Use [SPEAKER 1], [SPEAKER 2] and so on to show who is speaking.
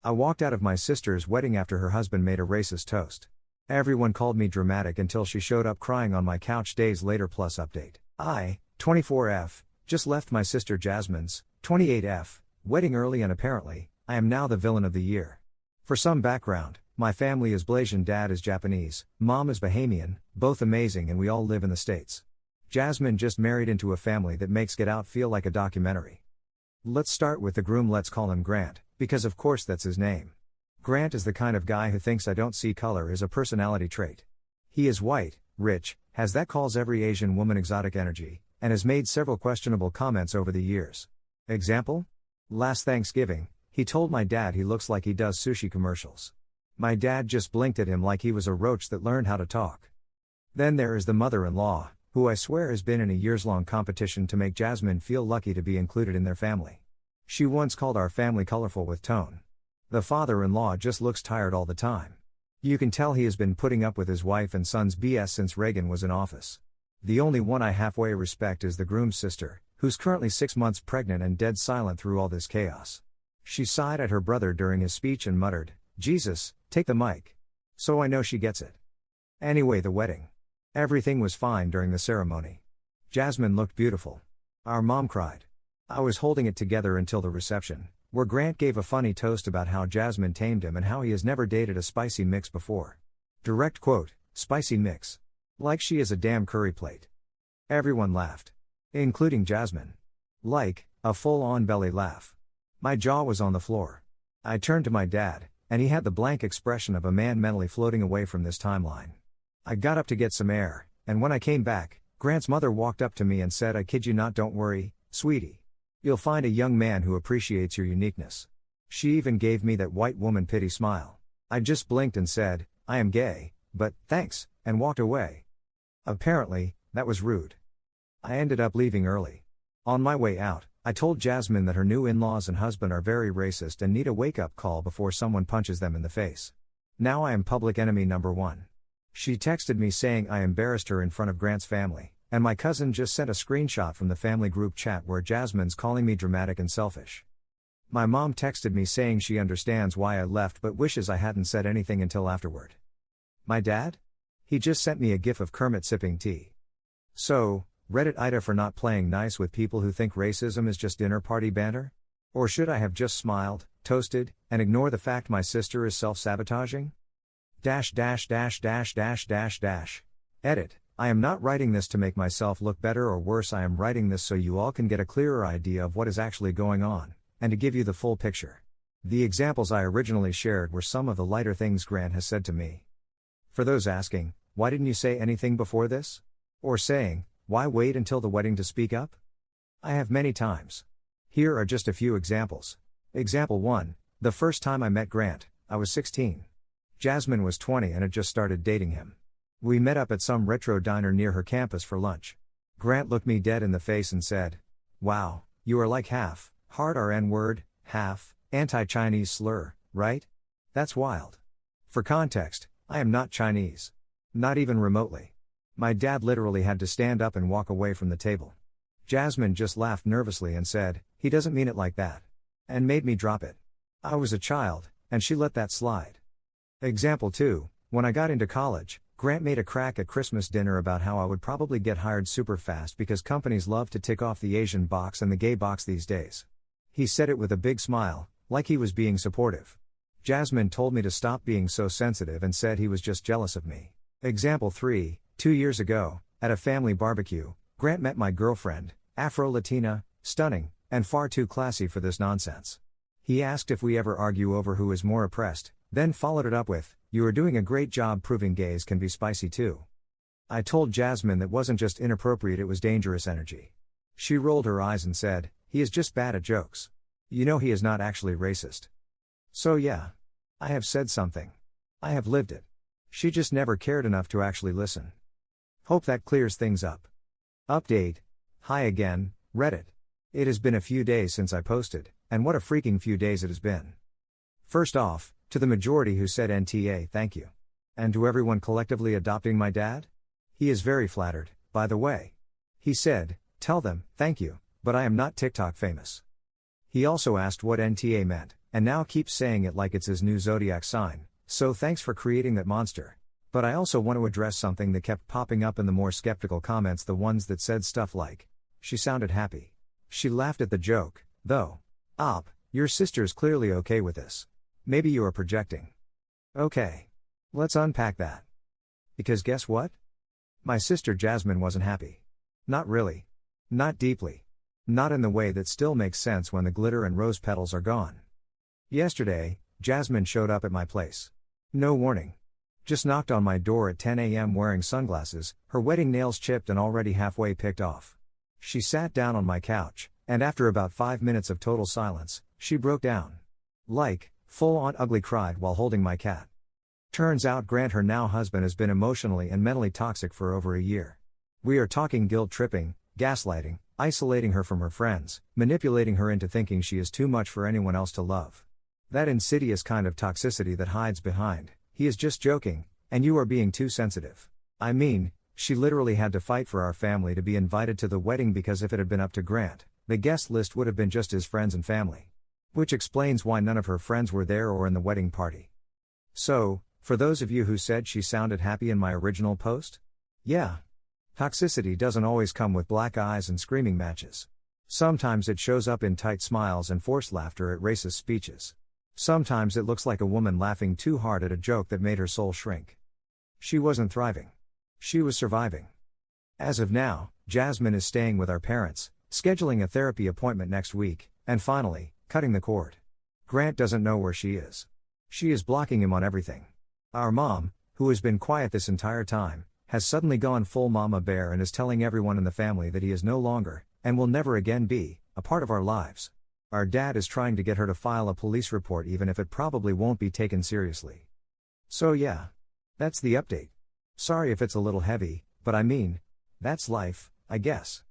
[SPEAKER 1] I walked out of my sister's wedding after her husband made a racist toast. Everyone called me dramatic until she showed up crying on my couch days later. Plus update. I, 24F, just left my sister Jasmine's, 28F, wedding early and apparently, I am now the villain of the year. For some background, my family is Blasian, dad is Japanese, mom is Bahamian, both amazing, and we all live in the States. Jasmine just married into a family that makes Get Out feel like a documentary. Let's start with the groom. Let's call him Grant, because of course that's his name. Grant is the kind of guy who thinks I don't see color as a personality trait. He is white, rich, has that calls every Asian woman exotic energy, and has made several questionable comments over the years. Example? Last Thanksgiving, he told my dad he looks like he does sushi commercials. My dad just blinked at him like he was a roach that learned how to talk. Then there is the mother-in-law, who I swear has been in a years-long competition to make Jasmine feel lucky to be included in their family. She once called our family colorful with tone. The father-in-law just looks tired all the time. You can tell he has been putting up with his wife and son's BS since Reagan was in office. The only one I halfway respect is the groom's sister, who's currently 6 months pregnant and dead silent through all this chaos. She sighed at her brother during his speech and muttered, "Jesus, take the mic." So I know she gets it. Anyway, the wedding. Everything was fine during the ceremony. Jasmine looked beautiful. Our mom cried. I was holding it together until the reception, where Grant gave a funny toast about how Jasmine tamed him and how he has never dated a spicy mix before. Direct quote, "Spicy mix. Like she is a damn curry plate." Everyone laughed. Including Jasmine. Like, a full-on belly laugh. My jaw was on the floor. I turned to my dad, and he had the blank expression of a man mentally floating away from this timeline. I got up to get some air, and when I came back, Grant's mother walked up to me and said, "I kid you not, don't worry, sweetie. You'll find a young man who appreciates your uniqueness." She even gave me that white woman pity smile. I just blinked and said, "I am gay, but, thanks," and walked away. Apparently, that was rude. I ended up leaving early. On my way out, I told Jasmine that her new in-laws and husband are very racist and need a wake-up call before someone punches them in the face. Now I am public enemy number 1. She texted me saying I embarrassed her in front of Grant's family, and my cousin just sent a screenshot from the family group chat where Jasmine's calling me dramatic and selfish. My mom texted me saying she understands why I left but wishes I hadn't said anything until afterward. My dad? He just sent me a gif of Kermit sipping tea. So, Reddit Ida for not playing nice with people who think racism is just dinner party banter? Or should I have just smiled, toasted, and ignore the fact my sister is self-sabotaging? Edit. I am not writing this to make myself look better or worse. I am writing this so you all can get a clearer idea of what is actually going on, and to give you the full picture. The examples I originally shared were some of the lighter things Grant has said to me. For those asking, why didn't you say anything before this? Or saying, why wait until the wedding to speak up? I have many times. Here are just a few examples. Example 1, the first time I met Grant, I was 16. Jasmine was 20 and had just started dating him. We met up at some retro diner near her campus for lunch. Grant looked me dead in the face and said, "Wow, you are like half, hard R N-word, half, anti-Chinese slur, right? That's wild." For context, I am not Chinese. Not even remotely. My dad literally had to stand up and walk away from the table. Jasmine just laughed nervously and said, "He doesn't mean it like that." And made me drop it. I was a child, and she let that slide. Example 2, when I got into college, Grant made a crack at Christmas dinner about how I would probably get hired super fast because companies love to tick off the Asian box and the gay box these days. He said it with a big smile, like he was being supportive. Jasmine told me to stop being so sensitive and said he was just jealous of me. Example 3, 2 years ago, at a family barbecue, Grant met my girlfriend, Afro-Latina, stunning, and far too classy for this nonsense. He asked if we ever argue over who is more oppressed, then followed it up with, "You are doing a great job proving gays can be spicy too." I told Jasmine that wasn't just inappropriate, it was dangerous energy. She rolled her eyes and said, "He is just bad at jokes. You know he is not actually racist." So yeah. I have said something. I have lived it. She just never cared enough to actually listen. Hope that clears things up. Update. Hi again, Reddit. It has been a few days since I posted, and what a freaking few days it has been. First off, to the majority who said NTA, thank you. And to everyone collectively adopting my dad? He is very flattered, by the way. He said, "Tell them, thank you, but I am not TikTok famous." He also asked what NTA meant, and now keeps saying it like it's his new zodiac sign, so thanks for creating that monster. But I also want to address something that kept popping up in the more skeptical comments, the ones that said stuff like, "She sounded happy. She laughed at the joke, though. Op, your sister's clearly okay with this. Maybe you are projecting." Okay. Let's unpack that. Because guess what? My sister Jasmine wasn't happy. Not really. Not deeply. Not in the way that still makes sense when the glitter and rose petals are gone. Yesterday, Jasmine showed up at my place. No warning. Just knocked on my door at 10 a.m. wearing sunglasses, her wedding nails chipped and already halfway picked off. She sat down on my couch, and after about 5 minutes of total silence, she broke down. Like, full-on ugly cried while holding my cat. Turns out Grant, her now husband, has been emotionally and mentally toxic for over a year. We are talking guilt-tripping, gaslighting, isolating her from her friends, manipulating her into thinking she is too much for anyone else to love. That insidious kind of toxicity that hides behind, "He is just joking, and you are being too sensitive." I mean, she literally had to fight for our family to be invited to the wedding, because if it had been up to Grant, the guest list would have been just his friends and family. Which explains why none of her friends were there or in the wedding party. So, for those of you who said she sounded happy in my original post? Yeah. Toxicity doesn't always come with black eyes and screaming matches. Sometimes it shows up in tight smiles and forced laughter at racist speeches. Sometimes it looks like a woman laughing too hard at a joke that made her soul shrink. She wasn't thriving. She was surviving. As of now, Jasmine is staying with our parents, scheduling a therapy appointment next week, and finally, cutting the cord. Grant doesn't know where she is. She is blocking him on everything. Our mom, who has been quiet this entire time, has suddenly gone full mama bear and is telling everyone in the family that he is no longer, and will never again be, a part of our lives. Our dad is trying to get her to file a police report, even if it probably won't be taken seriously. So yeah. That's the update. Sorry if it's a little heavy, but I mean, that's life, I guess.